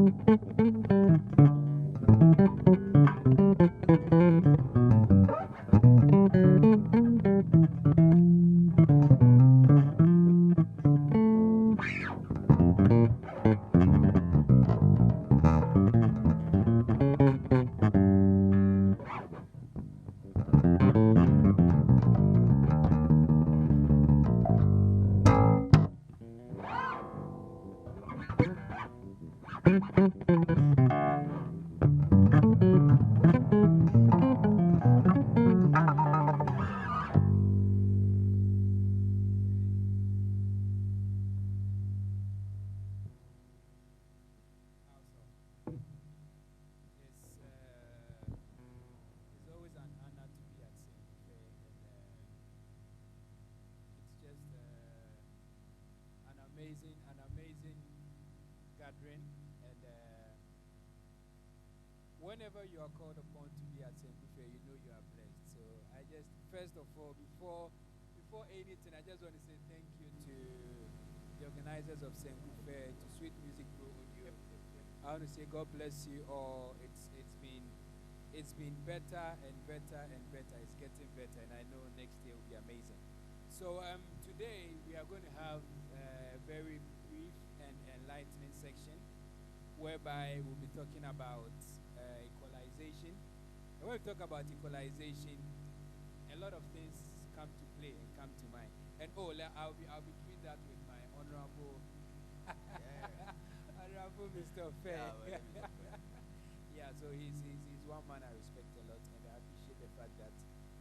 It's always an honor to be at Senku Fair, and it's just an amazing gathering. And whenever you are called upon to be at Senku Fair, you know you are blessed. So I just, first of all, before anything, I just want to say thank you to the organizers of Senku Fair, to Sweet Music Pro Audio. I want to say God bless you all. It's been better and better and better. It's getting better, and I know next year will be amazing. So today we are going to have a very brief and enlightening section whereby we'll be talking about equalization. And when we talk about equalization, a lot of things come to play and come to mind. And I'll be doing that with my honorable honorable Mr. Fair. Yeah, so he's one man I respect a lot, and I appreciate the fact that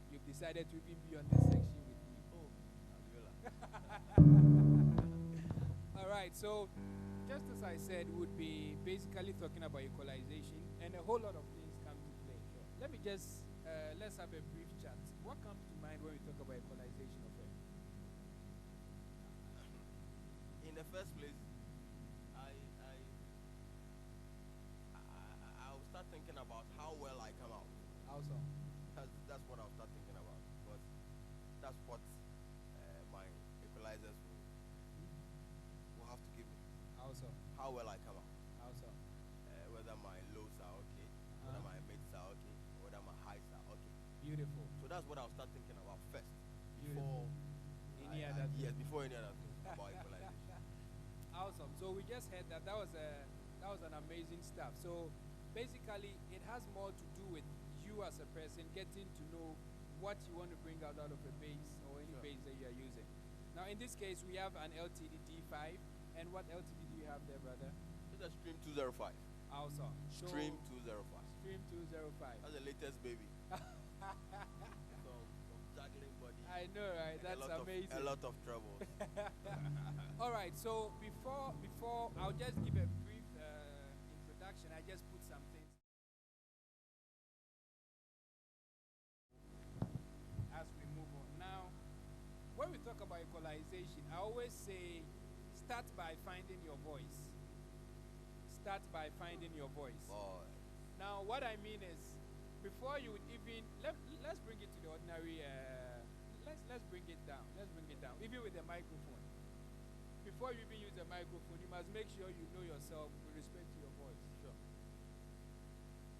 you've decided to even be on this section with me. Oh, Aviola. All right, so just as I said, would be basically talking about equalization, and a whole lot of things come to play. Let me just let's have a brief chat. What comes to mind when we talk about equalization of it? In the first place, I'll start thinking about how well I come out. How so? That's what I'll start thinking about, because that's what my equalizers will have to give me. How so? How well I come out. How so? Whether my lows are okay, whether my mids are okay, whether my highs are okay. Beautiful. So that's what I'll start thinking about first. Beautiful. Yes, before any other thing about equalization. Awesome. So we just heard that was an amazing stuff. So basically, it has more to do with you as a person getting to know what you want to bring out of a bass or any bass that you are using. Now, in this case, we have an LTD D5. And what LTD do you have there, brother? It's a Stream 205. Awesome. Stream 205. Stream 205. That's the latest baby. Some juggling body. I know, right? That's amazing. A lot of trouble. All right. So before I'll just give a brief introduction. I just put some things as we move on. Now, when we talk about equalization, I always say start by finding your voice. Start by finding your voice. Boy. Now, what I mean is, before you would even let's bring it to the ordinary. Let's bring it down. Let's bring it down. Even with the microphone. Before you even use a microphone, you must make sure you know yourself with respect to your voice. Sure.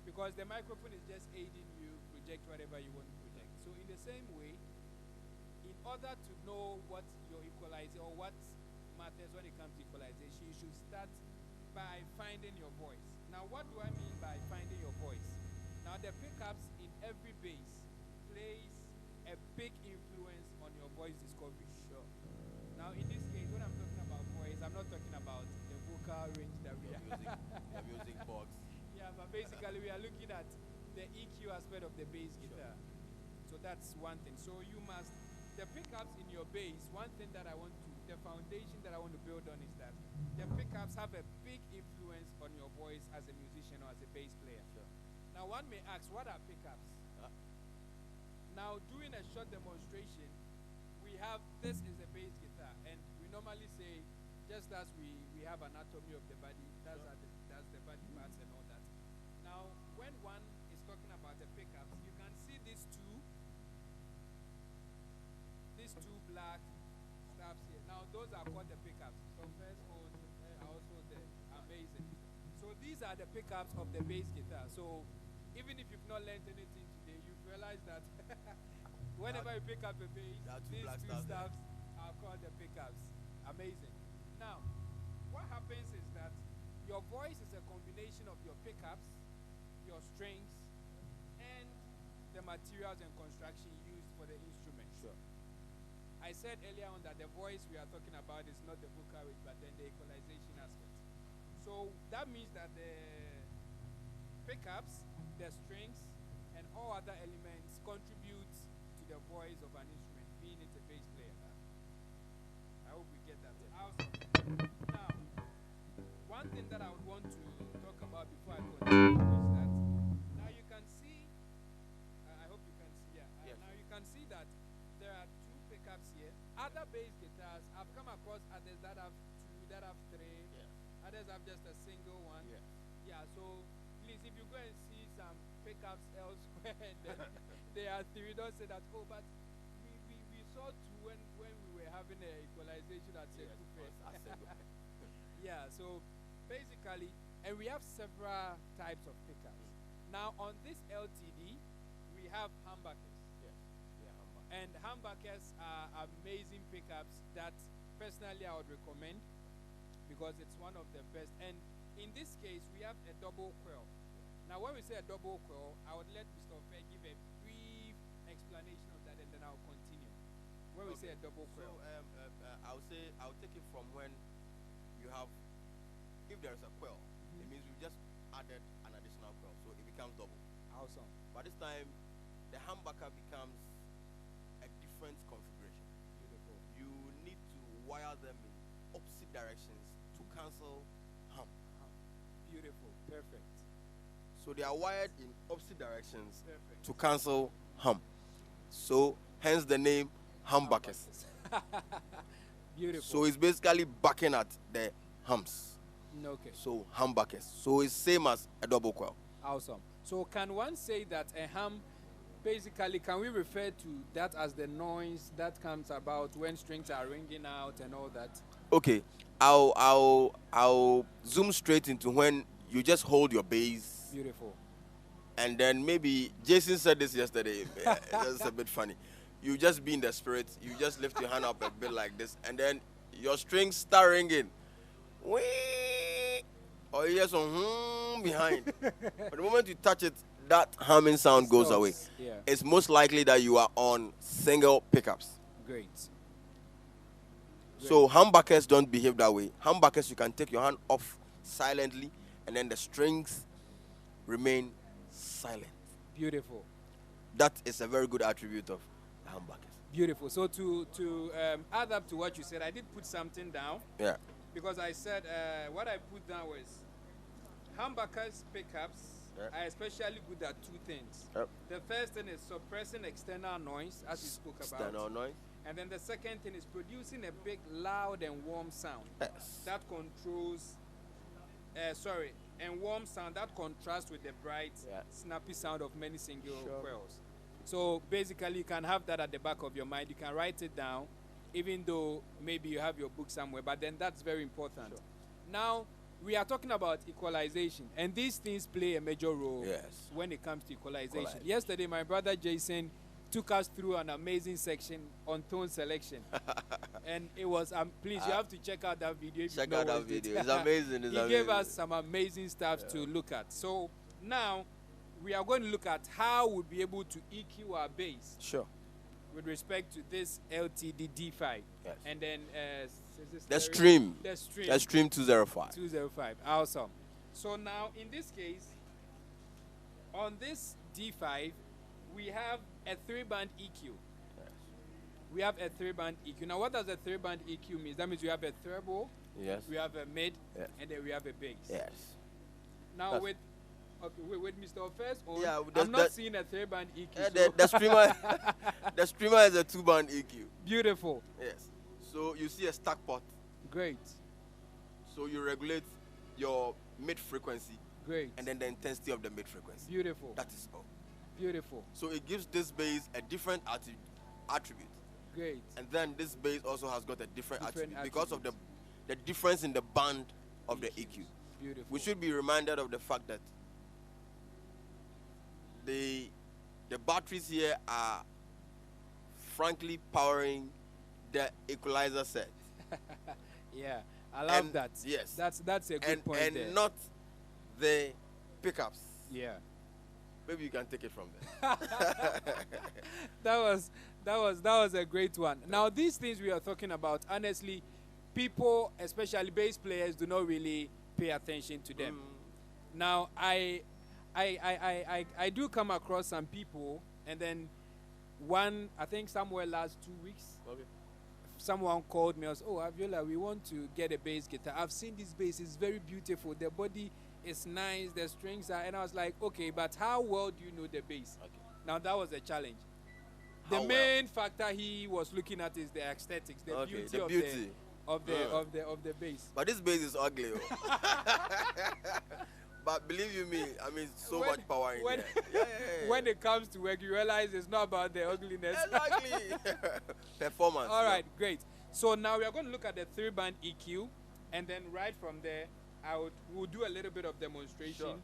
Because the microphone is just aiding you project whatever you want to project. So in the same way, in order to know what your equalizer or what matters when it comes to equalization, you should start by finding your voice. Now, what do I mean by finding your voice? Now, the pickups in every bass plays a big influence on your voice discovery. Sure. Now, in this case, when I'm talking about voice, I'm not talking about the vocal range that we are using. The music box. Yeah, but basically, we are looking at the EQ aspect of the bass guitar. So that's one thing. So you must, the pickups in your bass, one thing that the foundation that I want to build on is that the pickups have a big influence on your voice as a musician or as a bass player. Sure. Now, one may ask, what are pickups? Now, doing a short demonstration, we have, this is a bass guitar, and we normally say, just as we have anatomy of the body, that's the body parts and all that. Now, when one is talking about the pickups, you can see these two black stuffs here. Now, those are called the pickups. So first one are also there. Amazing. So So these are the pickups of the bass guitar. So even if you've not learned anything today, you've realized that whenever you pick up a bass, these two stuffs are called the pickups. Amazing. Now, what happens is that your voice is a combination of your pickups, your strings, and the materials and construction used for the instrument. Sure. I said earlier on that the voice we are talking about is not the vocal range, but then the equalization aspect. So that means that the pickups, the strings, and all other elements contribute to the voice of an instrument, being it a bass player. I hope we get that. Awesome. Now, one thing that I would want to talk about before I continue is that now you can see, I hope you can see, Yes. now you can see that there are two pickups here. Other bass guitars, I've come across others that have two, that have three, others have just a single one. Yeah, so please, if you go and see some pickups elsewhere and then there are three, don't say that, oh, but we saw two when we were having an equalization at Senku Fair. Yeah, so basically, and we have several types of pickups. Now, on this LTD, we have humbuckers. And humbuckers are amazing pickups that personally I would recommend because it's one of the best. And in this case, we have a double coil. Now, when we say a double coil, I would let Mr. Fair give a brief explanation of that, and then I'll continue. When we say a double coil. So, I'll take it from when you have, if there is a coil, it means you just added an additional coil, so it becomes double. Awesome. But this time, the humbucker becomes a different configuration. Beautiful. You need to wire them in opposite directions to cancel hum. Beautiful. Perfect. So they are wired in opposite directions Perfect. to cancel hum. So hence the name humbuckers. Beautiful. So it's basically backing at the hums. Okay. So humbuckers. So it's same as a double coil. Awesome. So can one say that a hum, basically, can we refer to that as the noise that comes about when strings are ringing out and all that? Okay, I'll zoom straight into when you just hold your bass. Beautiful. And then maybe Jason said this yesterday. That's a bit funny. You just be in the spirit. You just lift your hand up a bit like this, and then your strings start ringing. Whee! Or you hear some behind. But the moment you touch it, that humming sound goes away. Yeah. It's most likely that you are on single pickups. Great. So humbuckers don't behave that way. Humbuckers, you can take your hand off silently, and then the strings remain silent. Beautiful. That is a very good attribute of the humbuckers. Beautiful. So to add up to what you said, I did put something down. Yeah. Because I said what I put down was humbuckers pickups are especially good at two things. Yep. The first thing is suppressing external noise, as you spoke about. External noise. And then the second thing is producing a big, loud, and warm sound. Yes. That controls, and warm sound that contrasts with the bright, snappy sound of many single coils. So basically, you can have that at the back of your mind. You can write it down, even though maybe you have your book somewhere. But then that's very important. Sure. Now, we are talking about equalization, and these things play a major role when it comes to equalization. Yesterday, my brother Jason took us through an amazing section on tone selection. And it was, please, you have to check out that video. Check out that video. It's amazing. He gave us some amazing stuff to look at. So now we are going to look at how we'll be able to EQ our bass. Sure. With respect to this LTD D5. Yes. And then the stream. The stream. The stream 205. 205. Awesome. So now in this case, on this D5, we have a 3-band EQ. Yes. We have a 3-band EQ. Now, what does a 3-band EQ mean? That means we have a treble, yes, we have a mid, yes, and then we have a bass. Yes. Now, That's with Mr. First, yeah, I'm not seeing a 3-band EQ. Yeah, so the streamer, the streamer is a 2-band EQ. Beautiful. Yes. So you see a stack pot. Great. So you regulate your mid frequency. Great. And then the intensity of the mid frequency. Beautiful. That is all. Beautiful. So it gives this bass a different attribute. Great. And then this bass also has got a different attribute because of attributes. the difference in the band of the EQ. Beautiful. We should be reminded of the fact that the batteries here are frankly powering the equalizer set. Yeah, I love that. Yes. That's a good point and there. not the pickups. Yeah. Maybe you can take it from there. that was a great one. Now these things we are talking about, honestly, people, especially bass players, do not really pay attention to them. Now I do come across some people, and then I think somewhere last 2 weeks, Okay. someone called me and said, "Oh, Aviola, we want to get a bass guitar. I've seen this bass; it's very beautiful. The body is nice, the strings are." And I was like, "Okay, but how well do you know the bass?" Okay. Now that was a challenge. How The well? main factor he was looking at is the aesthetics, the Okay, beauty, the beauty. of the bass. But this bass is ugly. Oh. But believe you me, I mean, so When- much power in when- there. Yeah. When it comes to work, you realize it's not about the ugliness. Exactly. Performance. All right, great. So now we are going to look at the 3-band EQ, and then right from there, we'll do a little bit of demonstration Sure.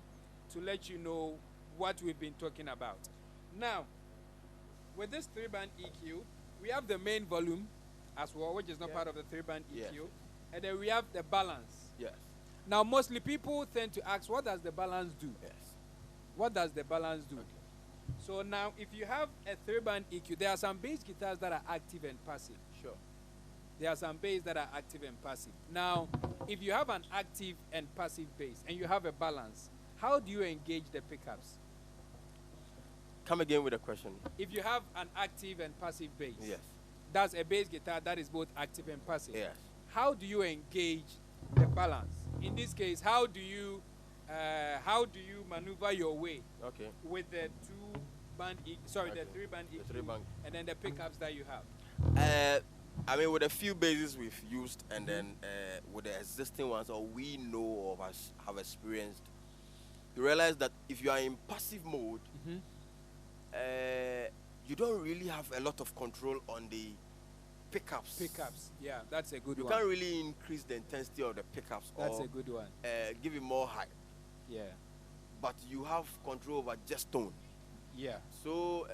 to let you know what we've been talking about. Now, with this 3-band EQ, we have the main volume as well, which is not part of the 3-band EQ, Yes. and then we have the balance. Yes. Now, mostly people tend to ask, what does the balance do? Yes. What does the balance do? Okay. So now, if you have a 3-band EQ, there are some bass guitars that are active and passive. Sure. There are some bass that are active and passive. Now, if you have an active and passive bass and you have a balance, how do you engage the pickups? Come again with a question. If you have an active and passive bass, Yes. that's a bass guitar that is both active and passive. Yes. How do you engage the balance? In this case, how do you maneuver your way Okay. with the 2-band EQ, sorry, the Okay. 3-band The EQ, 3-band. and then the pickups that you have? I mean, with a few bases we've used, and then with the existing ones, or we know or have experienced, you realize that if you are in passive mode, you don't really have a lot of control on the pickups. Pickups, yeah, that's a good You one. can't really increase the intensity of the pickups That's or a good one. give it more height, Yeah, but you have control over just tone. yeah, So,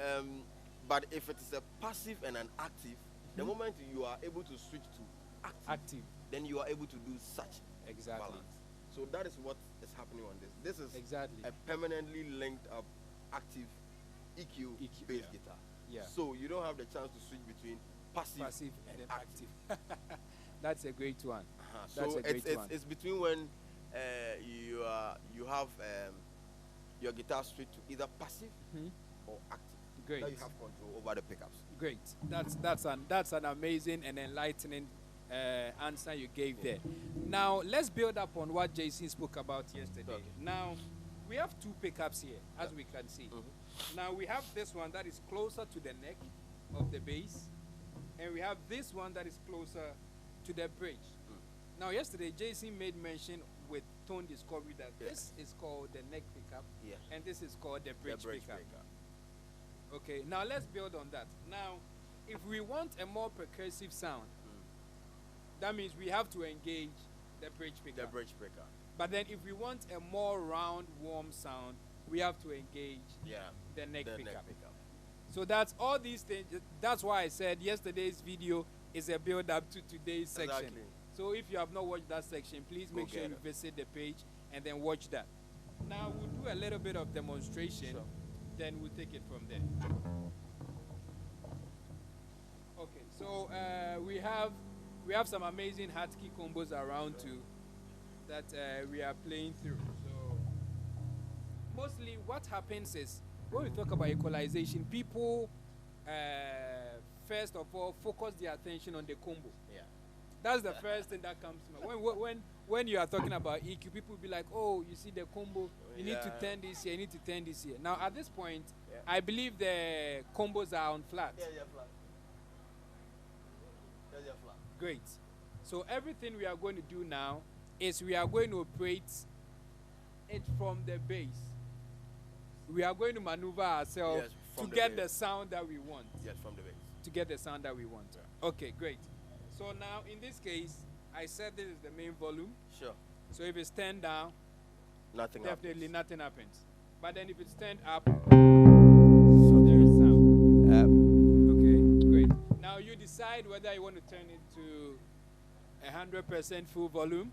but if it is a passive and an active, the moment you are able to switch to active, then you are able to do such exactly, balance. So that is what is happening on this. This is exactly. a permanently linked up active EQ, EQ, bass yeah. guitar. Yeah, So you don't have the chance to switch between passive, passive and then active. active. That's a great one. That's So a great one. it's between when you have your guitar switch to either passive or active. Great. Now you have control over the pickups. Great. That's an amazing and enlightening answer you gave there. Now let's build up on what Jason spoke about yesterday. Okay. Now we have 2 pickups here, as we can see. Now we have this one that is closer to the neck of the bass, and we have this one that is closer to the bridge. Now yesterday Jason made mention with tone discovery that this is called the neck pickup, Yeah. and this is called the bridge, The bridge pickup. pickup. Okay, now let's build on that. Now, if we want a more percussive sound, that means we have to engage the bridge The pickup. bridge pickup. But then if we want a more round, warm sound, we have to engage Yeah. the neck The pickup. neck pickup. So that's all these things. That's why I said yesterday's video is a build up to today's section. Exactly. So if you have not watched that section, please Go make sure get you it. visit the page and then watch that. Now we'll do a little bit of demonstration, Sure. then we'll take it from there. Okay, so we have some amazing hotkey combos around too that we are playing through. So mostly what happens is when we talk about equalization, people first of all focus their attention on the combo. Yeah. That's the first thing that comes to mind. When you are talking about EQ, people will be like, "Oh, you see the combo. You need to Yeah. turn this here. You need to turn this here." Now, at this point, Yeah. I believe the combos are on flat. Yeah, flat. Yeah, flat. Great. So everything we are going to do now is we are going to operate it from the base. We are going to maneuver ourselves Yes, to from the get base. the sound that we want. Yes, from the base. To get the sound that we want. Okay, great. So now in this case, I said this is the main volume. Sure. So if it's turned down, Nothing definitely happens. nothing happens. But then if it's turned up, there is sound. Yep. Okay, great. Now you decide whether you want to turn it to 100% full volume,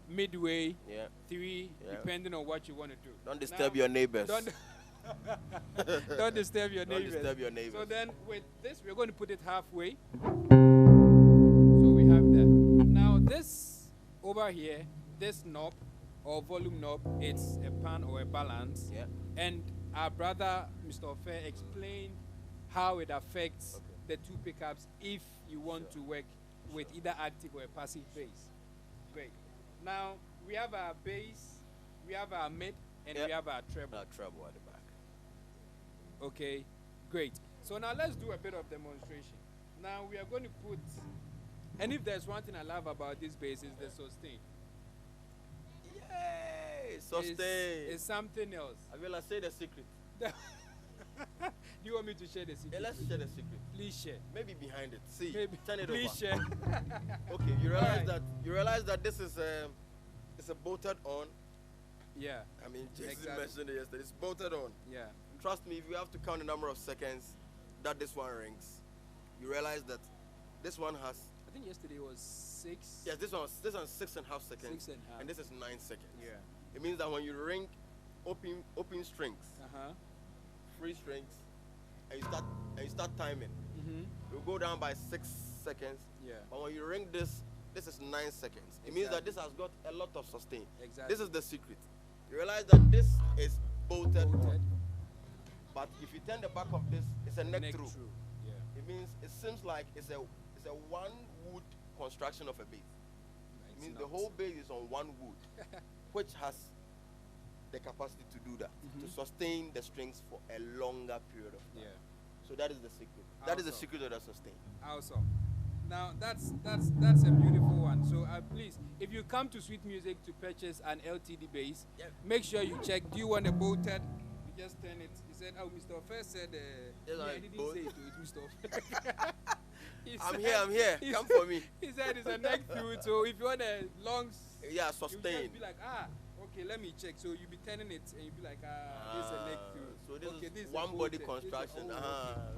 midway, Yeah. 3, Yeah. depending on what you want to do. Don't disturb Now, your neighbors. Don't, don't disturb your Don't neighbors. disturb your neighbors. So then with this, we're going to put it halfway. So we have that. Now this over here, this knob or volume knob, it's a pan or a balance. Yeah. And our brother, Mr. Fair, explained how it affects the two pickups if you want to work with either active or a passive bass. Great. Now we have our bass, we have our mid, and we have our treble. Treble at the back. Okay, great. So now let's do a bit of demonstration. Now we are going to put, and if there's one thing I love about this bass is the sustain. Yay! Sustain. It's something else. Aviola, say the secret. Do you want me to share the secret? Yeah, let's share the secret. Please share. Maybe behind it. See, Maybe. turn it Please over. share. Okay, you realize Alright. that this is it's a bolted on. Yeah. I mean, Jason Exactly. mentioned it yesterday. It's bolted on. Yeah. Trust me, if you have to count the number of seconds that this one rings, you realize that this one has. I think yesterday was 6. Yes, this one's 6.5 seconds. 6.5. And this is 9 seconds. Yeah. It means that when you ring open strings, free strings, and you start timing, you go down by 6 seconds. Yeah. But when you ring this is 9 seconds. It means that this has got a lot of sustain. Exactly. This is the secret. You realize that this is bolted on. But if you turn the back of this, it's a neck through. Yeah. It means it seems like it's a one wood construction of a bass. It means the whole bass is on one wood, which has the capacity to do that, to sustain the strings for a longer period of time. Yeah. So that is the secret. That is the secret of the sustain. Awesome. Now that's a beautiful one. So please, if you come to Sweet Music to purchase an LTD bass, make sure you check. Do you want a bolted? You just turn it. He said, "Oh, Mr. Fair said." I didn't say it to it, Mr. Fair. I'm here. Come for me. He said it's a neck through. So if you want a long, yeah, you sustain. just be like, okay, let me check. So you be turning it and you be like, this is a neck through. So this this is one body bolted. construction.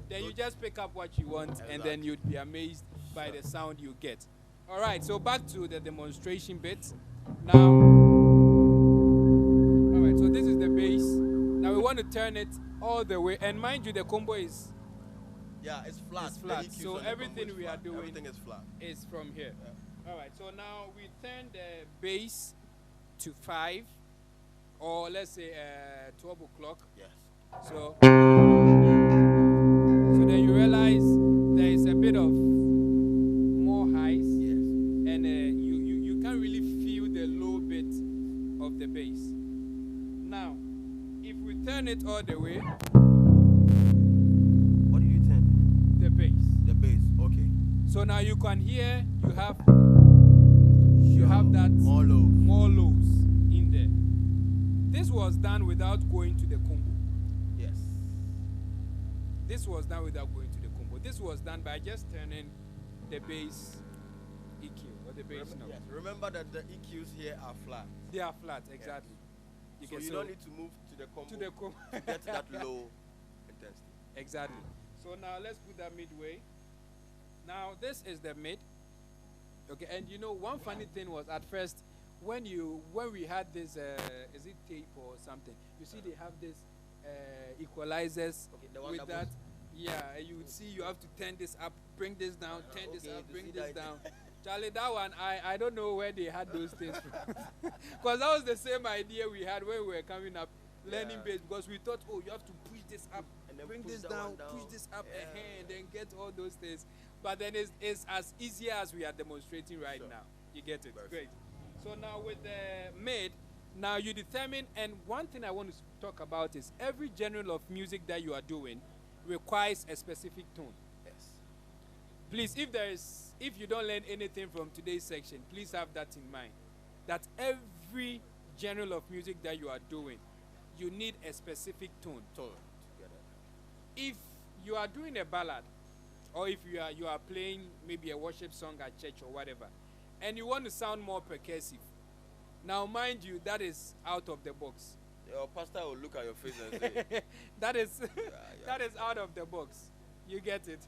Then you just pick up what you want, and then you'd be amazed by the sound you get. All right, so back to the demonstration bit. Now, all right, so this is the bass. Now we want to turn it all the way, and mind you, the combo is it's flat. It's flat. The EQs So on the everything combo is we are flat. doing everything is flat. is from here. All right, so now we turn the bass to 5, or let's say 12 o'clock. Yes. So then you realize there is a bit of more highs, and you can't really feel the low bit of the bass. Now, if we turn it all the way, What did you turn? the bass. The bass. Okay. So now you can hear you have that more lows in there. This was done without going to the combo. Yes. This was done without going to the combo. This was done by just turning the bass EQ or the bass knob. Yes. Remember that the EQs here are flat. They are flat, exactly. So you don't need to move to the combo to the combo to get that low intensity. Exactly. So now let's put that midway. Now this is the mid. Okay, and you know one funny thing was at first when we had this is it tape or something? You see they have this equalizers the one with that. And you would see you have to turn this up, bring this down, turn this up, bring this down. Charlie, that one I don't know where they had those things from. Because that was the same idea we had when we were coming up learning bass, because we thought, oh, you have to push this up, and then bring this down, push this up, and then get all those things. But then it's as easy as we are demonstrating right now. You get it? Great. So now with the mid, now you determine, and one thing I want to talk about is every genre of music that you are doing requires a specific tone. Yes. Please, if you don't learn anything from today's section, please have that in mind. That every genre of music that you are doing, you need a specific tone. If you are doing a ballad, or if you are playing maybe a worship song at church or whatever, and you want to sound more percussive, Now, mind you, that is out of the box. Your pastor will look at your face and say, that is that is out of the box. You get it?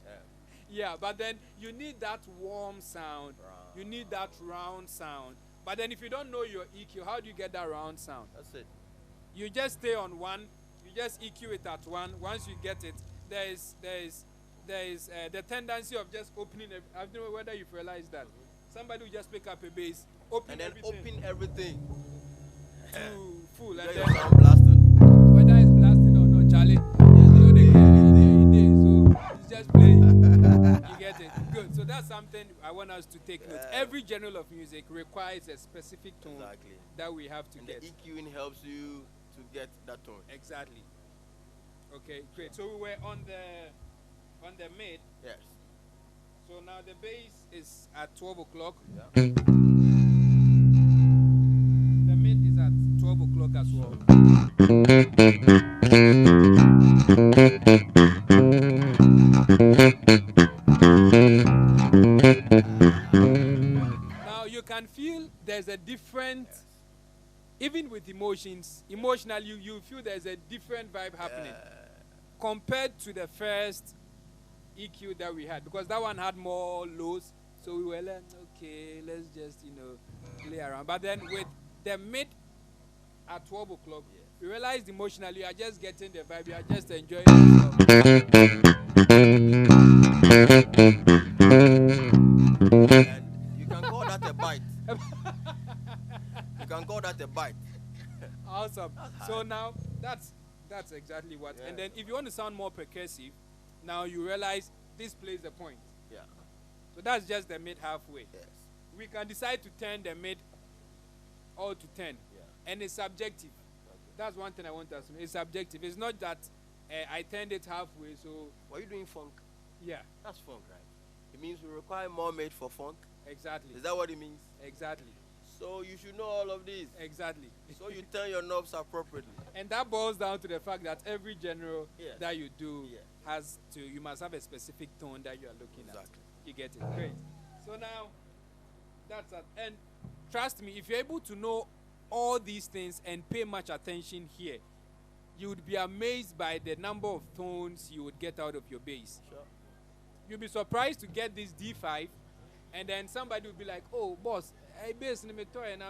Yeah, but then you need that warm sound. You need that round sound. But then if you don't know your EQ, how do you get that round sound? That's it. You just stay on one. You just EQ it at one. Once you get it, there is the tendency of just opening. I don't know whether you've realized that. Somebody will just pick up a bass, open and then everything open everything to full, and then then sound blasting. whether it's blasting or not, Charlie, you know they so it's just playing. You get it? Good. So that's something I want us to take note. Every genre of music requires a specific tone that we have to and get. The EQing helps you to get that tone. Exactly. Okay, great. So we were on the mid. Yes. So now the bass is at 12 o'clock. Yeah. The mid is at 12 o'clock as well. Now you can feel there's a different, even with emotions, emotionally you feel there's a different vibe happening compared to the first EQ that we had, because that one had more lows, so we were like, okay, let's just play around. But then with the mid at 12 o'clock, we realized emotionally you are just getting the vibe, you are just enjoying And you can call that a bite. You can call that a bite. Awesome. So now that's exactly what. And then if you want to sound more percussive, now you realize this plays the point. Yeah. So that's just the mid halfway. Yes. We can decide to turn the mid all to 10. Yeah. And it's subjective. Okay. That's one thing I want us to know. It's subjective. It's not that I turned it halfway, so... Were you doing funk? Yeah. That's funk, right? It means we require more mid for funk? Exactly. Is that what it means? Exactly. So you should know all of these. Exactly. So you turn your knobs appropriately. And that boils down to the fact that every genre Yes. that you do Yes. you must have a specific tone that you are looking Exactly. at. You get it? Great. So now, that's it. And trust me, if you're able to know all these things and pay much attention here, you would be amazed by the number of tones you would get out of your bass. Sure. You'll be surprised to get this D5, and then somebody will be like, oh, boss, I bass in the toy, and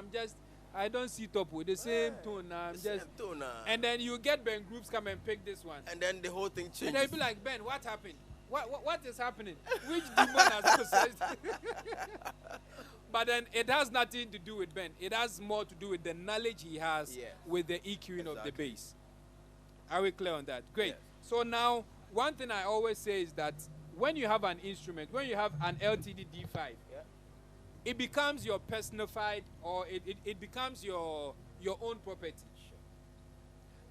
I don't sit up with the same tone now. Same tone, and then you get Ben groups come and pick this one. and then the whole thing changes. And they'll be like, Ben, what happened? What is happening? Which demon has possessed? But then it has nothing to do with Ben. It has more to do with the knowledge he has with the EQing of the bass. Are we clear on that? Great. Yes. So now, one thing I always say is that when you have an instrument, when you have an LTD D5, it becomes your personified, or it becomes your own property.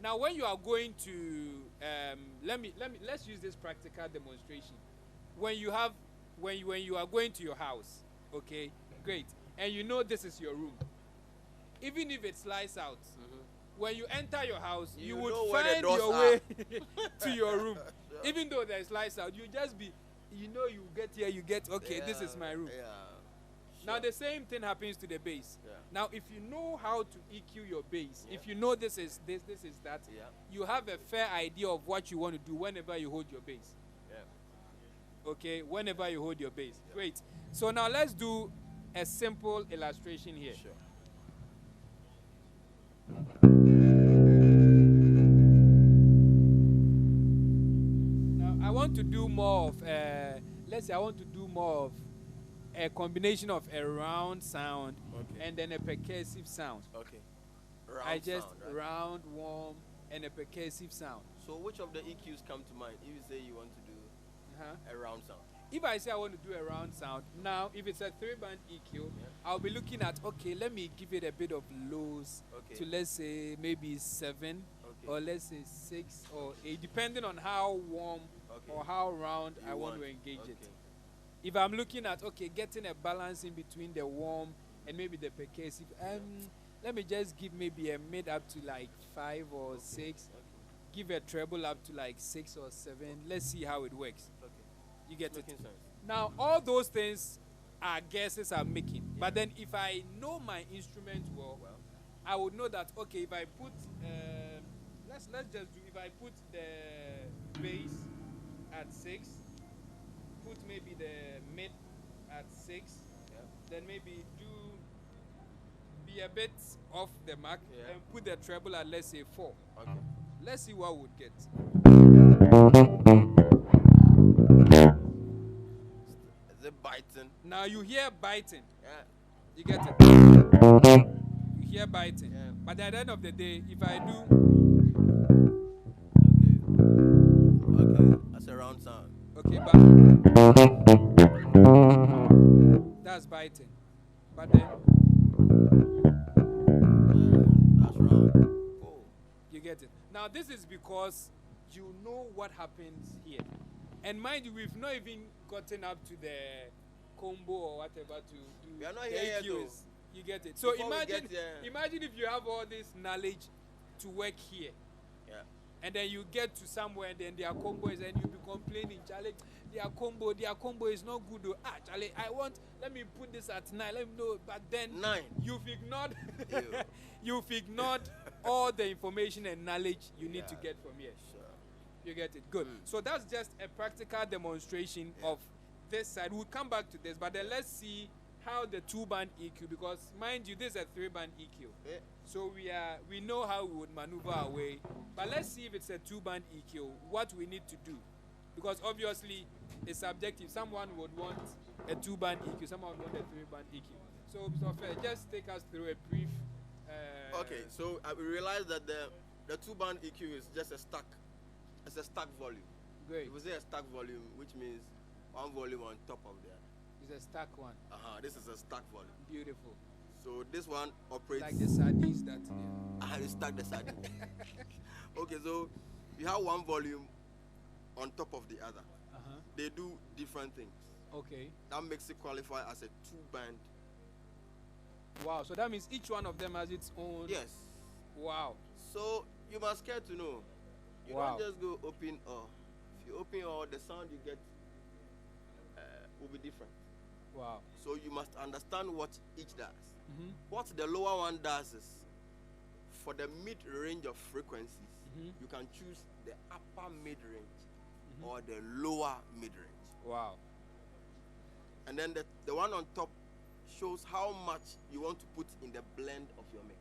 Now, when you are going to, let's use this practical demonstration. When you are going to your house, okay, great, and you know this is your room. Even if it's lights out, when you enter your house, you would find your way to your room. Even though there's lights out, you just be, you get here, okay, this is my room. Yeah. Now the same thing happens to the bass. Yeah. Now if you know how to EQ your bass, if you know this is that, you have a fair idea of what you want to do whenever you hold your bass. Yeah. Okay, whenever you hold your bass. Great. So now let's do a simple illustration here. Sure. Now I want to do more of let's say I want to do more of a combination of a round sound and then a percussive sound. Okay. Round, warm, and a percussive sound. So which of the EQs come to mind if you say you want to do a round sound? If I say I want to do a round sound, now if it's a 3-band EQ, I'll be looking at, okay, let me give it a bit of lows to, let's say, maybe 7 or let's say 6 or 8, depending on how warm or how round I want to engage it. If I'm looking at, okay, getting a balance in between the warm and maybe the percussive, let me just give maybe a mid up to like 5 or 6, give a treble up to like 6 or 7. Let's see how it works. You get it? Now, all those things are guesses I'm making. But then if I know my instrument well, I would know that okay, if I put let's just do, if I put the base at 6, put maybe the mid at 6, Yeah. then maybe be a bit off the mark, Yeah. and put the treble at, let's say, 4. Okay. Let's see what would get. Is it biting? Now you hear biting. Yeah. You get it? You hear biting. Yeah. But at the end of the day, if I do, Okay. Okay. That's a round sound. okay, but that's biting. But then That's round. Oh. you get it. Now this is because you know what happens here. And mind you, we've not even gotten up to the combo or whatever to do. We are not the here yet, EQs. though. You get it. So Before we imagine, get here- imagine if you have all this knowledge to work here, Yeah. and then you get to somewhere, and then their combo is, and you be complaining, Charlie, their combo is not good. Though. Ah, Charlie, let me put this at 9. Let me know. But then 9. you've ignored, Ew. you've ignored all the information and knowledge you need to Yeah. get from here. Sure. You get it? Good. So that's just a practical demonstration of this side. We'll come back to this, but then let's see how the 2-band EQ, because mind you, this is a 3-band EQ. Yeah. So we know how we would maneuver our way. But let's see if it's a 2-band EQ, what we need to do. Because obviously it's subjective. Someone would want a 2-band EQ, someone would want a 3-band EQ. So Fair, just take us through a brief Okay, so we realized that the 2-band EQ is just a stack. It's a stack volume. great. If we say a stack volume, which means one volume on top of the It's a stack one. This is a stack volume. Beautiful. So this one operates. Like the sardines that there. You stack the sardine. Okay, so you have one volume on top of the other. They do different things. Okay. That makes it qualify as a 2-band. Wow. So that means each one of them has its own. Yes. Wow. So you must care to know. You Wow. don't just go open or. If you open or, the sound you get will be different. Wow. So you must understand what each does. Mm-hmm. What the lower one does is, for the mid-range of frequencies, Mm-hmm. you can choose the upper mid-range or the lower mid-range. Wow. And then the one on top shows how much you want to put in the blend of your mix.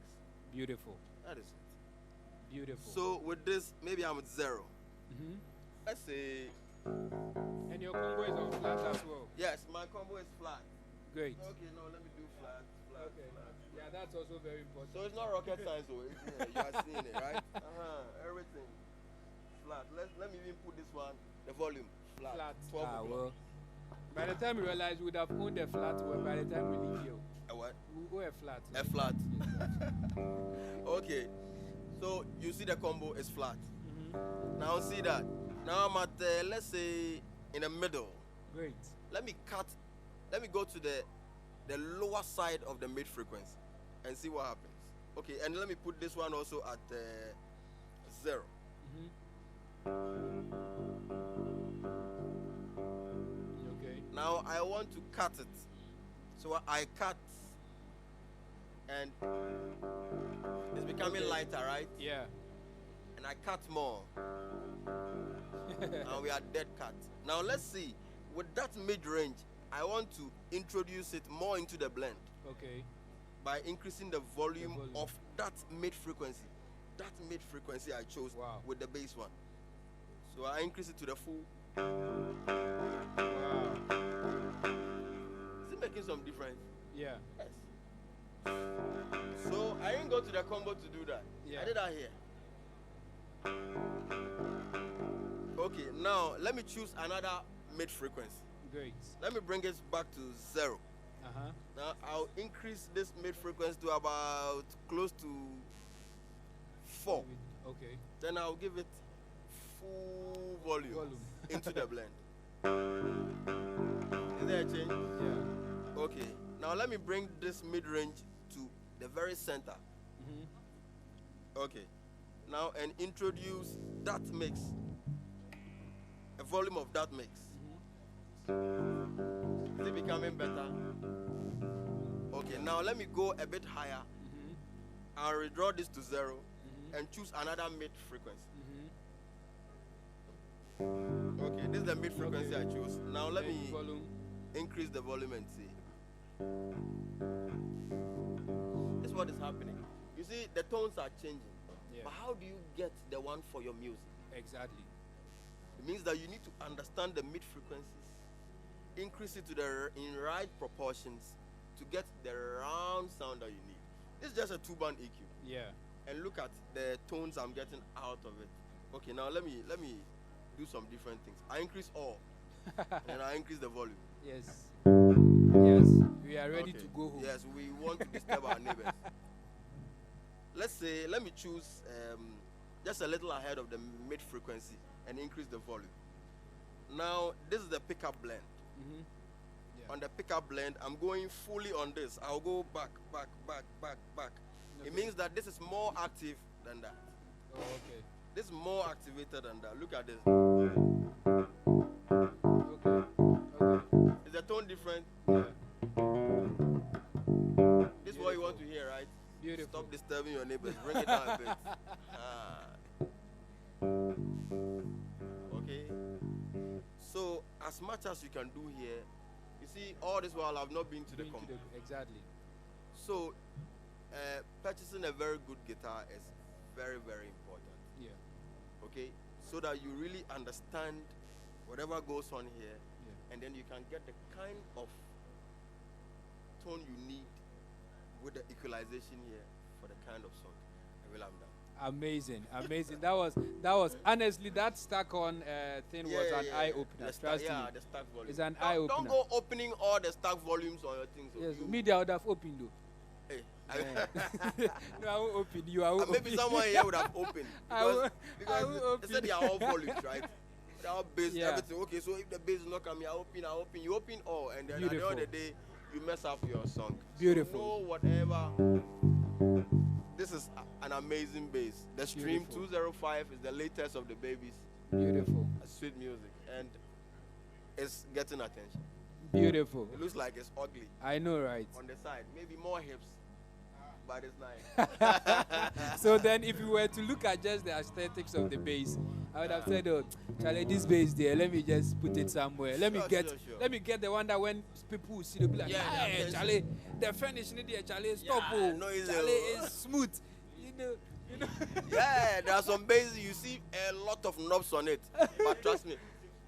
Beautiful. That is it. Beautiful. So with this, maybe I'm at 0. Mm-hmm. Let's say, And your combo is on flat as well. yes, my combo is flat. Great. Okay, no, let me do flat, flat, Okay. flat. Yeah, that's also very important. So it's not rocket science, though. You are seeing it, right? Everything flat. Let me even put this one, the volume, flat. Flat. 12 Ah, o'clock. well. By the time we realize we would have owned a flat, well, by the time we leave here, A what? we'll go a flat. A flat. Okay. So you see the combo is flat. Mm-hmm. Now see that. Now I'm at, let's say, in the middle. Great. Let me go to the lower side of the mid frequency and see what happens. Okay, and let me put this one also at 0. Mm-hmm. Okay. Now I want to cut it. So I cut, and it's becoming lighter, right? Yeah. And I cut more. And we are dead cut. Now let's see, with that mid-range, I want to introduce it more into the blend Okay. by increasing the volume, volume. of that mid-frequency. That mid-frequency I chose Wow. with the bass one. So I increase it to the full. Wow. Is it making some difference? Yeah. Yes. So I didn't go to the combo to do that. Yeah. I did that here. Okay, now let me choose another mid-frequency. Great. Let me bring it back to 0. Uh-huh. Now I'll increase this mid-frequency to about close to 4. Okay. Then I'll give it full volume, Volume. into the blend. Is there a change? Yeah. Okay. Now let me bring this mid-range to the very center. Mm-hmm. Okay. Now and introduce that mix. A volume of that mix. Is it becoming better? Okay, now let me go a bit higher. I'll redraw this to 0 Mm-hmm. and choose another mid frequency. Mm-hmm. Okay, this is the mid frequency Okay. I choose. Now let Then me volume. increase the volume and see. This is what is happening. You see, the tones are changing. Yeah. But how do you get the one for your music? Exactly. It means that you need to understand the mid frequencies, increase it to the in right proportions to get the round sound that you need. This is just a 2-band EQ. Yeah. And look at the tones I'm getting out of it. Okay, now let me do some different things. I increase all, and I increase the volume. Yes. Yes. We are ready Okay. to go home. Yes, we want to disturb our neighbors. Let me choose just a little ahead of the mid frequency and increase the volume. Now, this is the pickup blend. Mm-hmm. Yeah. On the pickup blend, I'm going fully on this. I'll go back. Okay. It means that this is more active than that. Oh, okay. This is more activated than that. Look at this. Okay. Okay. Is the tone different? Yeah. This is what you want to hear, right? Beautiful. Stop disturbing your neighbors. Bring it down a bit. Okay. So, as much as you can do here, you see, all this while I've not been to the Bring to company. exactly. So, purchasing a very good guitar is very, very important. Yeah. Okay? So that you really understand whatever goes on here, Yeah. and then you can get the kind of tone you need with the equalization here for the kind of song. I will have done. Amazing. That was honestly that stuck on thing was an eye opener. Trust me. The stack volume. It's an eye opener. Don't go opening all the stack volumes on your things. Yes, media would have opened though. Hey, No, I will open. You are open. maybe someone here would have opened because I will they said they are all volumes, right? They are bass, Yeah. everything. Okay, so if the bass is not coming, I open. You open all, and then Beautiful. at the end of the day, you mess up your song. Beautiful. So whatever. This is an amazing bass. The Stream Beautiful. 205 is the latest of the babies. Beautiful. Sweet music, and it's getting attention. Beautiful. It looks like it's ugly I know, right? on the side, maybe more hips, but it's nice. So then, if you were to look at just the aesthetics of the bass, I would have said, "Oh, Charlie, this bass there. Let me just put it somewhere. Let me Sure. get the one that when people will see, they'll be like, Yeah, Charlie, the finish in there, Charlie, stop, Yeah, no, it's Charlie is smooth, you know." Yeah, there are some basses you see a lot of knobs on it, but trust me,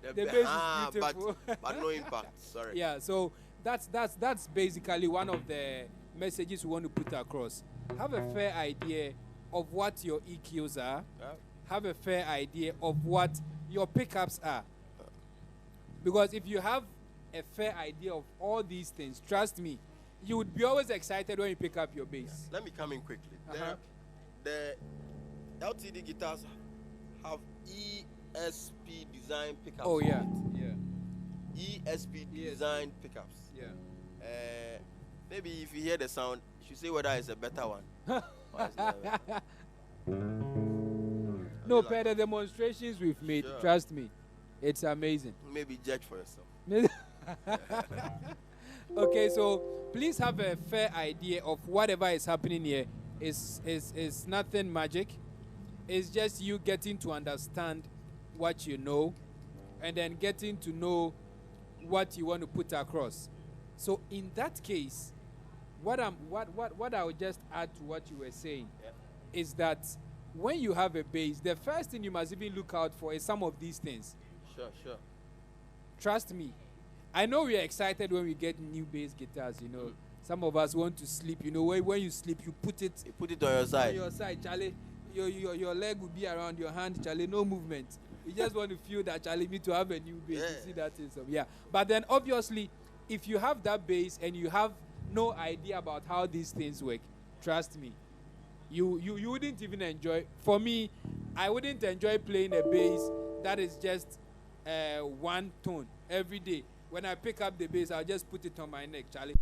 The bass is beautiful. but no impact. Sorry. Yeah, so that's basically one of the messages we want to put across. Have a fair idea of what your EQs are. Yeah. Have a fair idea of what your pickups are. Because if you have a fair idea of all these things, trust me, you would be always excited when you pick up your bass. Let me come in quickly. Uh-huh. The LTD guitars have ESP design pickups. Oh yeah, on yeah, it. ESP design pickups. yeah. Maybe if you hear the sound, you should say whether it's a better one. Or it's not a better. No, Like- per the demonstrations we've made, Sure. trust me, it's amazing. Maybe judge for yourself. Okay, so please have a fair idea of whatever is happening here. Is nothing magic. It's just you getting to understand what you know, and then getting to know what you want to put across. So in that case, what I would just add to what you were saying is that when you have a bass, the first thing you must even look out for is some of these things. Sure. Trust me. I know we are excited when we get new bass guitars, you know. Some of us want to sleep, you know, when you sleep, you put it You put it on your on side. your side, Charlie. Your leg will be around your hand, Charlie, no movement. You just want to feel that, Charlie, me to have a new bass. Yeah. You see that is yeah. But then obviously, if you have that bass and you have no idea about how these things work, trust me, you wouldn't even enjoy. For me, I wouldn't enjoy playing a bass that is just one tone every day. When I pick up the bass, I'll just put it on my neck, Charlie.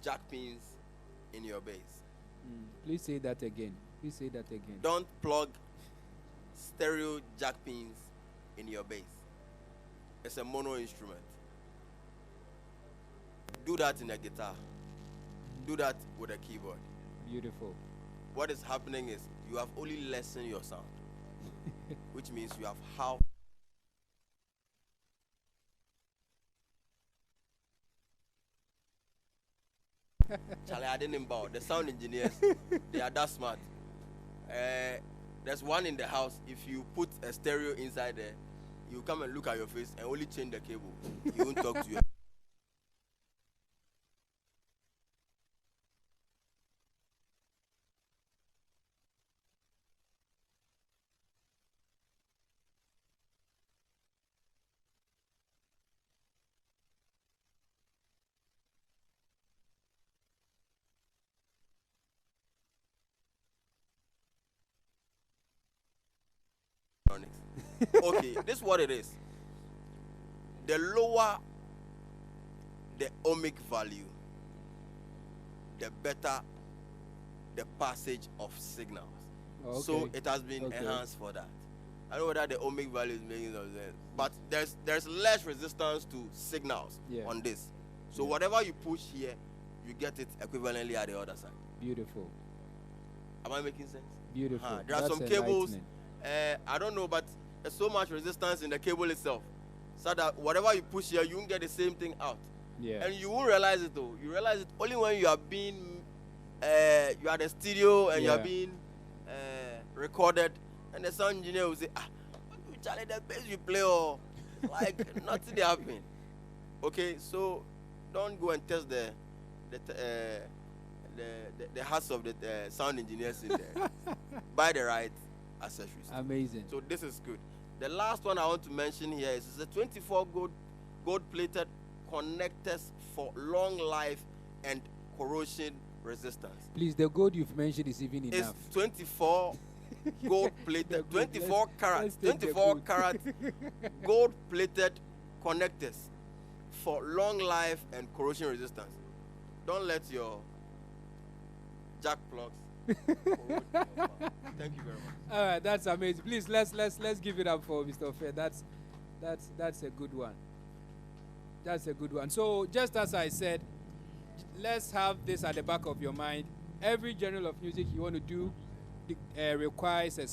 jack pins in your bass. Please say that again. Please say that again. Don't plug stereo jack pins in your bass. It's a mono instrument. Do that in a guitar. Do that with a keyboard. Beautiful. What is happening is you have only lessened your sound, which means you have half. Charlie, I didn't bow. The sound engineers, they are that smart. There's one in the house. If you put a stereo inside there, you come and look at your face and only change the cable. He won't talk to you. Okay, this is what it is. The lower the ohmic value, the better the passage of signals. Okay. So it has been enhanced for that. I don't know whether the ohmic value is making no sense, but there's less resistance to signals on this. So whatever you push here, you get it equivalently at the other side. Beautiful. Am I making sense? Beautiful. There are some cables. I don't know, but there's so much resistance in the cable itself, so that whatever you push here, you won't get the same thing out. Yeah. And you won't realize it though. You realize it only when you are being, you are at the studio and you are being recorded, and the sound engineer will say, Charlie, the bass you play, or like nothing happening. Okay, so don't go and test the hearts of the sound engineers in there. Buy the right accessories. Amazing. So this is good. The last one I want to mention here is the 24 gold-plated connectors for long life and corrosion resistance. Please, the gold you've mentioned is even enough. It's 24 gold-plated, 24 karat gold-plated connectors for long life and corrosion resistance. Don't let your jack plugs corrode your power. Thank you very much. All right, that's amazing. Please, let's give it up for Mr. Fair. That's a good one. That's a good one. So just as I said, let's have this at the back of your mind. Every genre of music you want to do requires a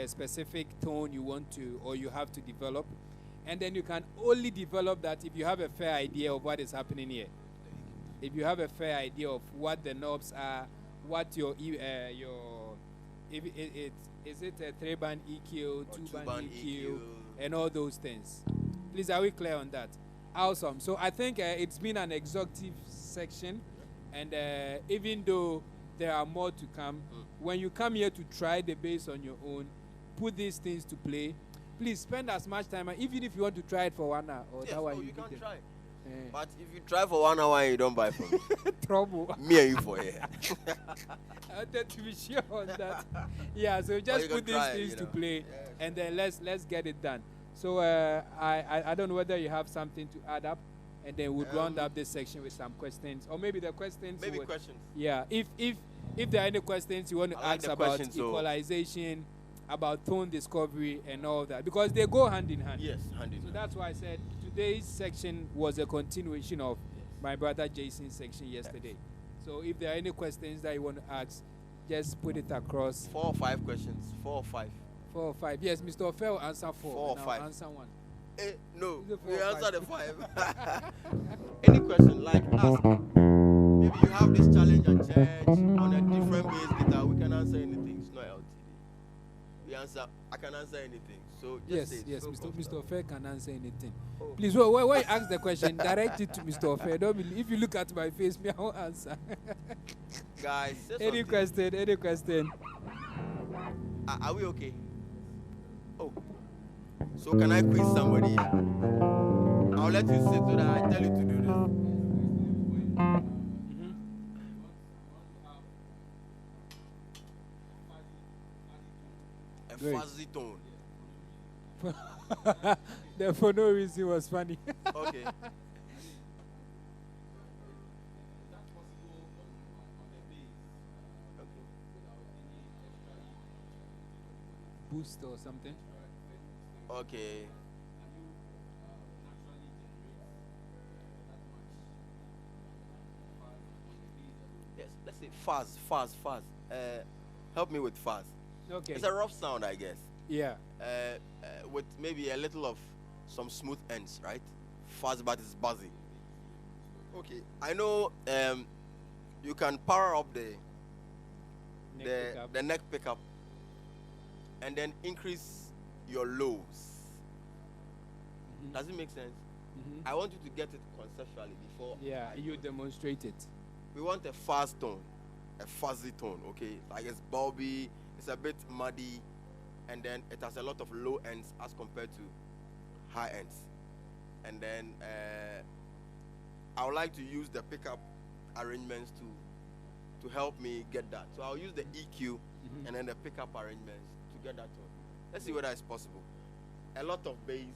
specific tone you want to, or you have to develop, and then you can only develop that if you have a fair idea of what is happening here. If you have a fair idea of what the knobs are, what your if is it a 3-band EQ, 2-band EQ, and all those things. Please, are we clear on that? Awesome. So I think it's been an exhaustive section, and even though there are more to come, when you come here to try the bass on your own, put these things to play. Please spend as much time, even if you want to try it for 1 hour or that one. You can try. But if you try for 1 hour and you don't buy from me, trouble. Me and you for here. I wanted to be sure on that. Yeah, so just put these things to play, and then let's get it done. So I don't know whether you have something to add up, and then we'll round up this section with some questions, or maybe the questions. Maybe questions. Yeah, if there are any questions you want to ask about equalization, about tone discovery, and all that, because they go hand in hand. Yes, hand in hand. So that's why I said today's section was a continuation of my brother Jason's section yesterday. So if there are any questions that you want to ask, just put it across. 4 or 5 questions. 4 or 5. 4 or 5. Yes, Mr. Fair will answer 4. 4 or 5. I'll answer 1. No, we answer the 5. Any question, like ask. Maybe you have this challenge at church on a different bass guitar. We can answer anything. It's not LTD. I can answer anything. So just say yes, so Mr. Fair can answer anything. Please, when you ask the question, direct it to Mr. Fair. Don't believe, if you look at my face, me, I won't answer. Guys, any question? Are we okay? Oh, so can I quiz somebody? I'll let you sit so that I tell you to do this. A fuzzy tone. That for no reason was funny. Okay. boost or something. Okay. Yes, let's say fuzz. Help me with fuzz. Okay. It's a rough sound, I guess. Yeah. With maybe a little of some smooth ends, right? Fuzz, but it's buzzy. Okay. I know you can power up the neck pickup and then increase your lows. Mhm. Does it make sense? Mhm. I want you to get it conceptually before. Yeah, you demonstrate it. We want a fuzz tone, a fuzzy tone, okay? Like it's bulby, it's a bit muddy, and then it has a lot of low ends as compared to high ends. And then I would like to use the pickup arrangements to help me get that. So I'll use the EQ and then the pickup arrangements to get that tone. Let's see whether it's possible. A lot of bass,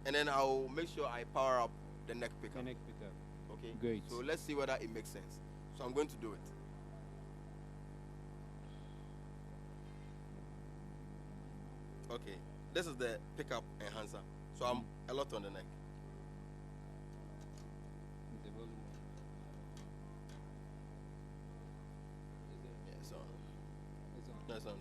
and then I'll make sure I power up the neck pickup. The neck pickup. Okay. Great. So let's see whether it makes sense. So I'm going to do it. Okay. This is the pickup enhancer. So I'm a lot on the neck. The volume. Yeah, it's on. It's on. No, it's on.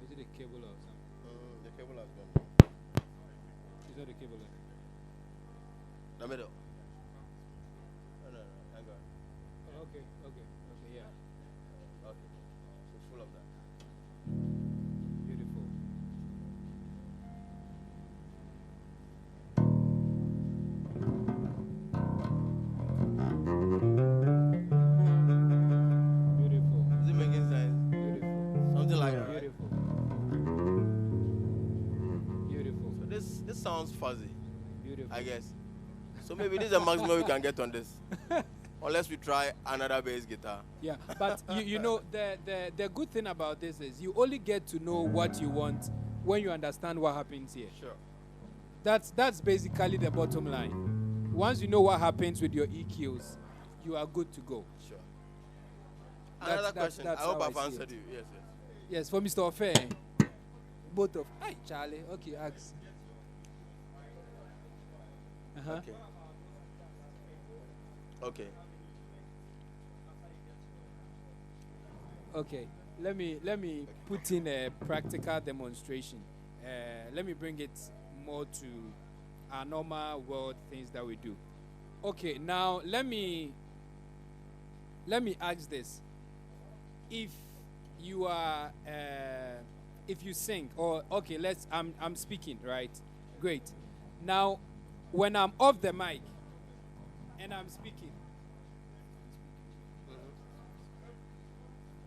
Is it a cable or something? The cable has gone. Is that a cable? The middle. No, hang on. Okay, yeah. Okay. So full of that. Beautiful. Beautiful. Is it making sense? Beautiful. Something like that. Right? Beautiful. Beautiful. So this sounds fuzzy, Beautiful. I guess. So maybe this is the maximum we can get on this. Unless we try another bass guitar. Yeah, but you know the good thing about this is you only get to know what you want when you understand what happens here. Sure. That's basically the bottom line. Once you know what happens with your EQs, you are good to go. Sure. That's- Another that's- question. that's I hope how I I've see answered it. you. Yes. Yes, for Mr. Fair. Both of. Hi, Charlie. Okay, ask. Uh-huh. Okay. Okay. Okay. Let me put in a practical demonstration. Let me bring it more to our normal world things that we do. Okay, now let me ask this. If you are if you sing or okay, I'm speaking, right? Great. Now when I'm off the mic and I'm speaking,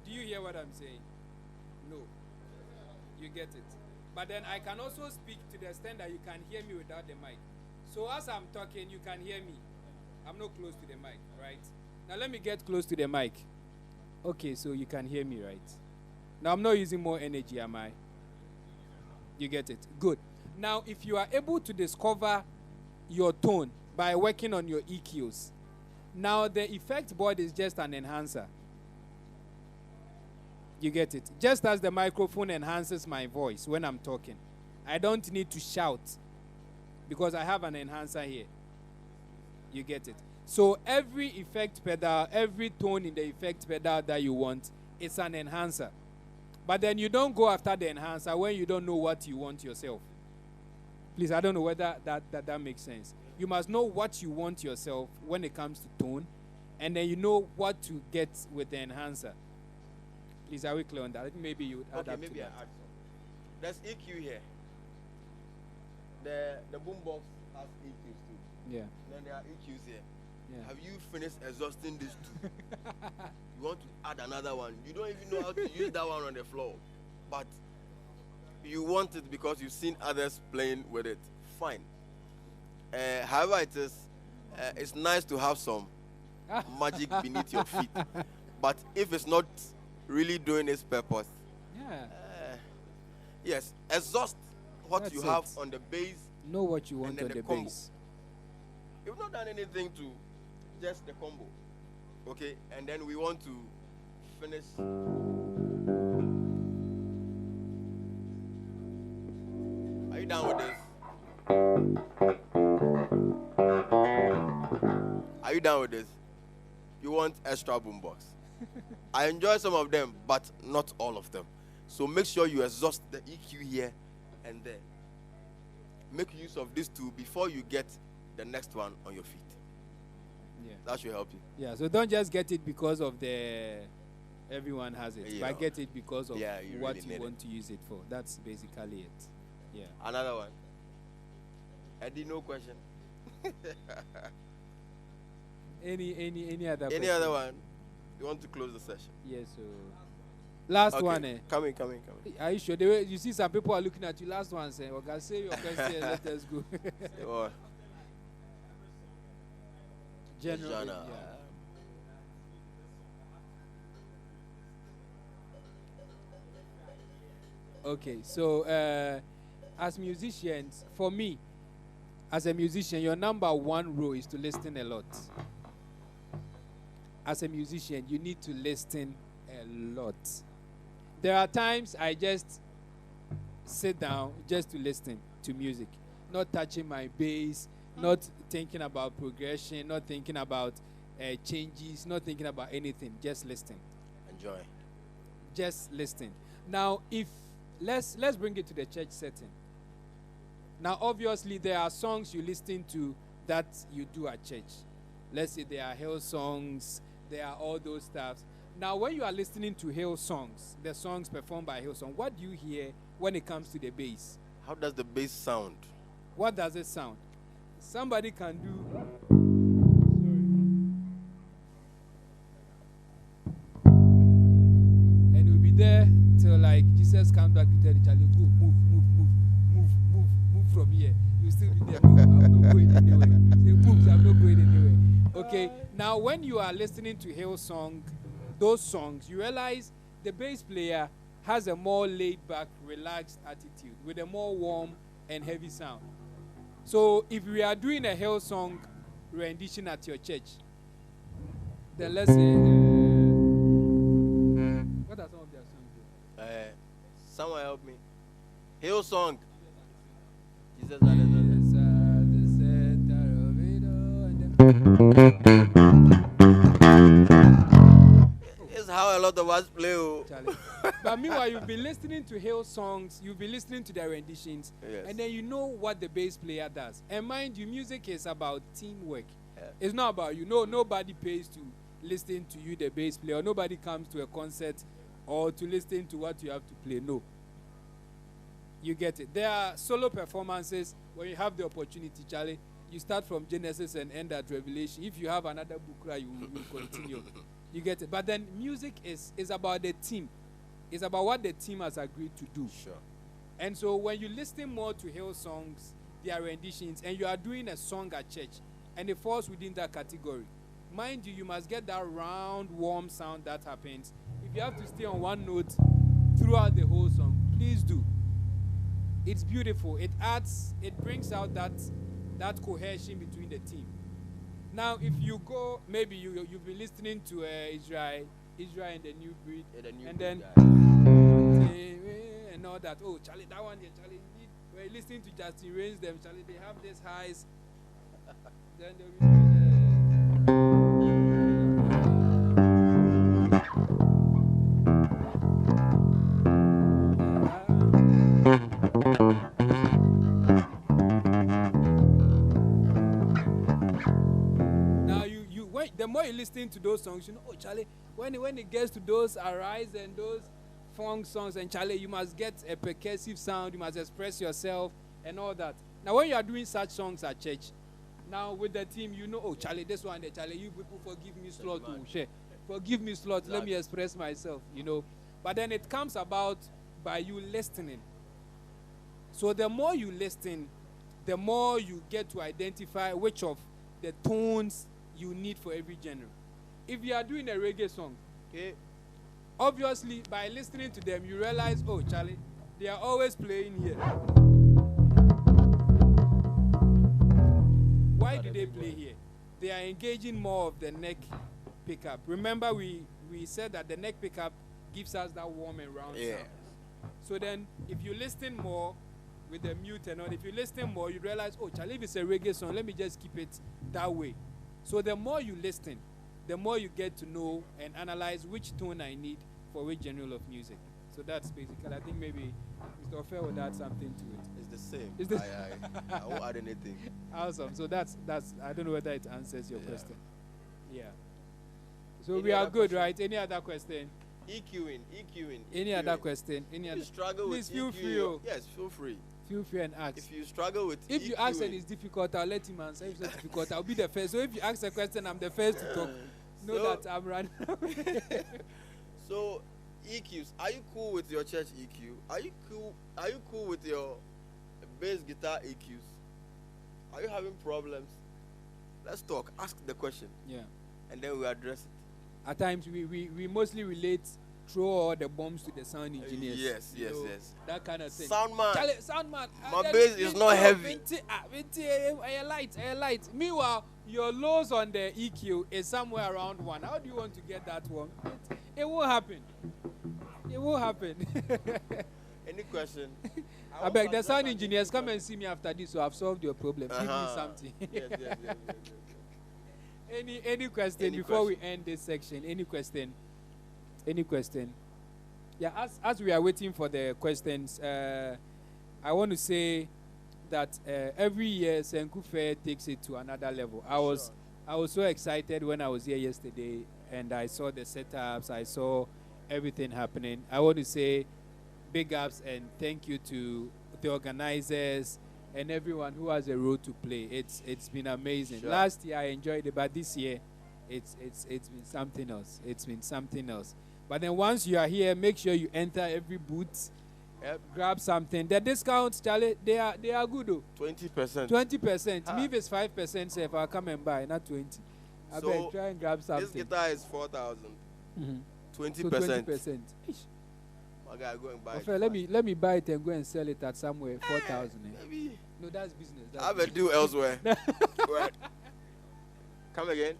do you hear what I'm saying? No. You get it. But then I can also speak to the extent that you can hear me without the mic. So as I'm talking, you can hear me. I'm not close to the mic, right? Now let me get close to the mic. Okay, so you can hear me, right? Now I'm not using more energy, am I? You get it. Good. Now if you are able to discover your tone by working on your EQs, now the effect board is just an enhancer. You get it? Just as the microphone enhances my voice when I'm talking. I don't need to shout because I have an enhancer here. You get it? So every effect pedal, every tone in the effect pedal that you want, it's an enhancer. But then you don't go after the enhancer when you don't know what you want yourself. Please, I don't know whether that makes sense. You must know what you want yourself when it comes to tone, and then you know what to get with the enhancer. Please, are we clear on that? Maybe you would add Okay, up maybe to I that. add some. There's EQ here. The boombox has EQs too. Yeah. Then there are EQs here. Yeah. Have you finished exhausting these two? You want to add another one. You don't even know how to use that one on the floor. But you want it because you've seen others playing with it. Fine. However it is, it's nice to have some magic beneath your feet. But if it's not really doing its purpose, Yeah. Yes, exhaust what That's you it. have on the bass. Know what you want And then on the the combo. bass. You've not done anything to just the combo. Okay, and then we want to finish. Are you done with this? Are you done with this? You want extra boombox? I enjoy some of them, but not all of them. So make sure you exhaust the EQ here and there. Make use of these two before you get the next one on your feet. Yeah. That should help you. Yeah. So don't just get it because of the everyone has it, Yeah. but get it because of Yeah, you what really you need want to use it for. That's basically it. Yeah. Another one. Eddie, no question. Any other? Any person? other one? You want to close the session? Yes. So last Okay. one. Eh? Come in. Are you sure? You see some people are looking at you. Last one, say, okay, say your question. Let us go. Oh, General. genre. Yeah. Okay, so as musicians, for me, as a musician, your number one role is to listen a lot. As a musician, you need to listen a lot. There are times I just sit down just to listen to music, not touching my bass, not thinking about progression, not thinking about changes, not thinking about anything, just listening. Enjoy. Just listen. Now, if let's bring it to the church setting. Now, obviously, there are songs you listen to that you do at church. Let's say there are hill songs, there are all those stuffs. Now, when you are listening to hill songs, the songs performed by hill song, what do you hear when it comes to the bass? How does the bass sound? What does it sound? Somebody can do. And we'll be there till like Jesus comes back to tell the child, go, move from here. You still be there. No, I'm not going anywhere. Say, move, I'm not going anywhere. Okay. Now, when you are listening to hill song, those songs, you realize the bass player has a more laid-back, relaxed attitude with a more warm and heavy sound. So, if we are doing a hill song rendition at your church, then let's say, what are some of their songs? Someone help me. Hill song. Jesus. This is how a lot of us play. But meanwhile, you've been listening to hill songs, you've been listening to their renditions, Yes. and then you know what the bass player does. And mind you, music is about teamwork. Yeah. It's not about you. No, nobody pays to listen to you, the bass player. Nobody comes to a concert or to listen to what you have to play. No. You get it. There are solo performances when you have the opportunity, Charlie. You start from Genesis and end at Revelation. If you have another book, you will continue. You get it. But then music is about the team. It's about what the team has agreed to do. Sure. And so when you listen more to hill songs, their renditions, and you are doing a song at church, and it falls within that category, mind you, you must get that round, warm sound that happens. If you have to stay on one note throughout the whole song, please do. It's beautiful. It brings out that cohesion between the team. Now, if you go, maybe you've been listening to Israel and the New Breed, and then and all that. Oh, Charlie, that one there, Charlie. We're listening to Justin Rains, them, Charlie. They have these highs. Then they'll be the more you listen to those songs, you know, oh, Charlie, when it gets to those Arise and those funk songs, and Charlie, you must get a percussive sound, you must express yourself and all that. Now, when you are doing such songs at church, now with the team, you know, oh, Charlie, this one there, Charlie, you people forgive me slot to share. Forgive me slot, let me express myself, you know. But then it comes about by you listening. So the more you listen, the more you get to identify which of the tones you need for every genre. If you are doing a reggae song, okay, obviously by listening to them, you realize, oh, Charlie, They are always playing here. Why do they play here? They are engaging more of the neck pickup. Remember, we said that the neck pickup gives us that warm and round sound. So then, if you listen more with the mute and all, if you listen more, you realize, oh, Charlie, if it's a reggae song, let me just keep it that way. So the more you listen, the more you get to know and analyze which tone I need for which genre of music. So that's basically, I think maybe Mr. Fair would add something to it. It's the same. It's the I won't add anything. Awesome. So that's I don't know whether it answers your question. Yeah. So Any we are other good, question? right? Any other question? EQ'ing. Any other question? Any If other? you struggle Please with feel EQ'ing, free. yes, feel free. Feel free and ask. If you struggle with If you ask and EQ'ing, it's difficult, I'll let him answer. If it's not difficult, I'll be the first. So if you ask a question, I'm the first to talk. Know So- that I'm running. so EQs, are you cool with your church EQ? Are you cool with your bass guitar EQs? Are you having problems? Let's talk. Ask the question. Yeah. And then we address it. At times we mostly relate throw all the bombs to the sound engineers. Yes, you yes, know, yes. That kind of thing. Sound man. Sound man. My bass is not heavy. Light. Meanwhile, your lows on the EQ is somewhere around 1. How do you want to get that one? It will happen. It will happen. Any question? I beg the sound engineers, come and see me after this, so I've solved your problem. Give me something. Yes. Any question before we end this section? Any question? Yeah, as we are waiting for the questions, I want to say that every year Senku Fair takes it to another level. I was so excited when I was here yesterday and I saw the setups, I saw everything happening. I want to say big ups and thank you to the organizers and everyone who has a role to play. It's been amazing. Sure. Last year I enjoyed it, but this year it's been something else. It's been something else. But then once you are here, make sure you enter every booth, grab something. The discounts, Charlie, they are good though. 20%. 20%. Me if it's 5%, say if I come and buy, not 20. I So, beg, try and grab something. This guitar is 4,000. Mhm. 20%. So 20%. Ish. My guy, go and buy Okay, it. let me buy it and go and sell it at somewhere 4,000. Maybe. No, that's business. That's I have a deal elsewhere. Right. Come again.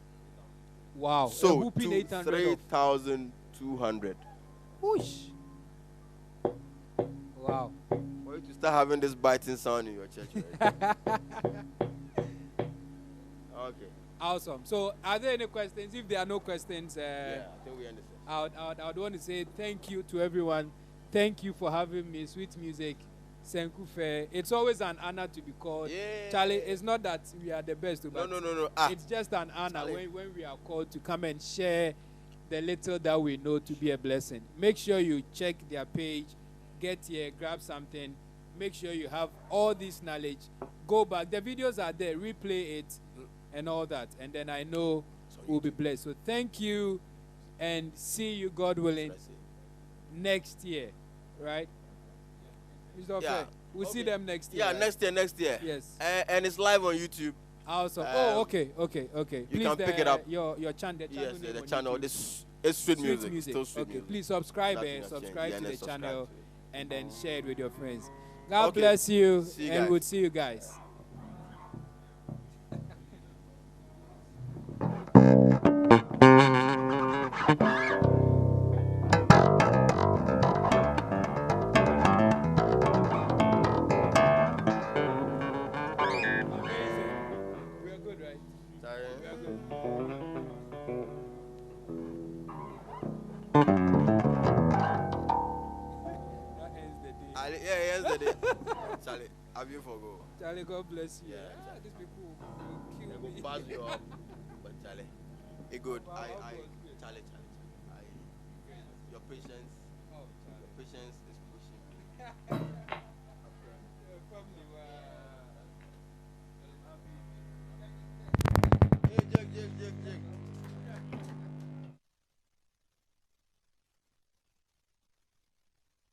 Wow. So, A whooping 800 off. 3,200. Whoosh. Wow. For you to start having this biting sound in your church. Right? Okay. Awesome. So, are there any questions? If there are no questions, Yeah, I think we understand. I would want to say thank you to everyone. Thank you for having me. Sweet music, Senku Fair. It's always an honor to be called. Yeah. Charlie, it's not that we are the best, but No. it's just an honor Charlie. when we are called to come and share the little that we know to be a blessing. Make sure you check their page, get here, grab something. Make sure you have all this knowledge. Go back. The videos are there. Replay it and all that. And then I know we'll be blessed. So thank you and see you, God willing, next year. Right? Mr. Yeah. Fair, we'll see them next year. Yeah, right? next year. Yes. And it's live on YouTube. Awesome. Okay. You Please, can pick it up. Your channel. Yes, name the on channel. YouTube. This is sweet music. Still sweet Okay, music. please subscribe Nothing and has subscribe changed. to Yeah, the subscribe channel to it. and then share it with your friends. God Okay. bless you, See you and guys. we'll see you guys. Amazing. We are good, right? We are good. That ends the day. Yeah, yesterday. Charlie, have you forgo? Charlie, God bless you. Yeah, Ah, these people will They kill go me. pass you up. But Charlie, it good. Wow, how good, good. Charlie. Your patience Oh, Charlie. is pushing me.